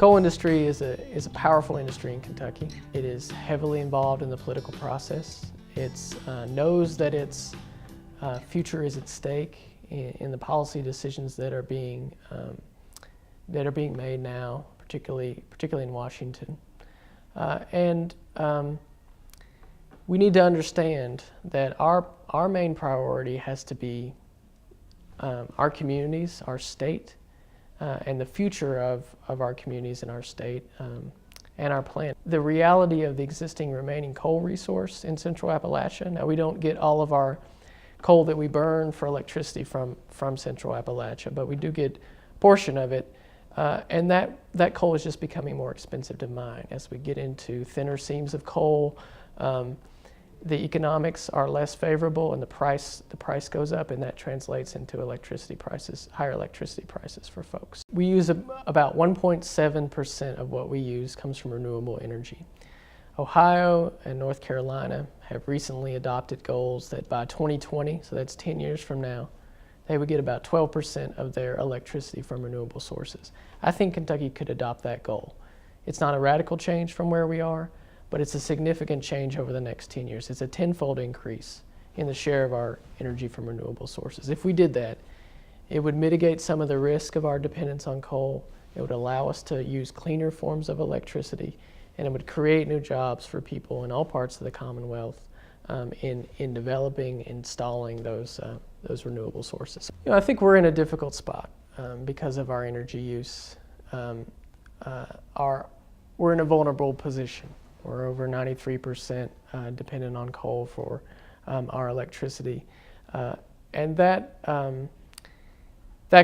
coal industry is a powerful industry in Kentucky. It is heavily involved in the political process. It knows that its future is at stake in the policy decisions that are being made now, particularly in Washington. We need to understand that our main priority has to be our communities, our state, and the future of our communities and our state and our planet. The reality of the existing remaining coal resource in Central Appalachia. Now, we don't get all of our coal that we burn for electricity from Central Appalachia, but we do get a portion of it. And that coal is just becoming more expensive to mine. As we get into thinner seams of coal, the economics are less favorable and the price goes up, and that translates into electricity prices, higher electricity prices for folks. We use about 1.7% of what we use comes from renewable energy. Ohio and North Carolina have recently adopted goals that by 2020, so that's 10 years from now, they would get about 12% of their electricity from renewable sources. I think Kentucky could adopt that goal. It's not a radical change from where we are, but it's a significant change over the next 10 years. It's a tenfold increase in the share of our energy from renewable sources. If we did that, it would mitigate some of the risk of our dependence on coal. It would allow us to use cleaner forms of electricity, and it would create new jobs for people in all parts of the Commonwealth in developing, installing those renewable sources. I think we're in a difficult spot because of our energy use. We're in a vulnerable position. We're over 93% dependent on coal for our electricity. And that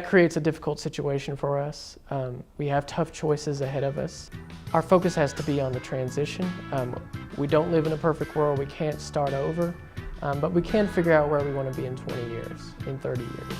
creates a difficult situation for us. We have tough choices ahead of us. Our focus has to be on the transition. We don't live in a perfect world. We can't start over, but we can figure out where we want to be in 20 years, in 30 years.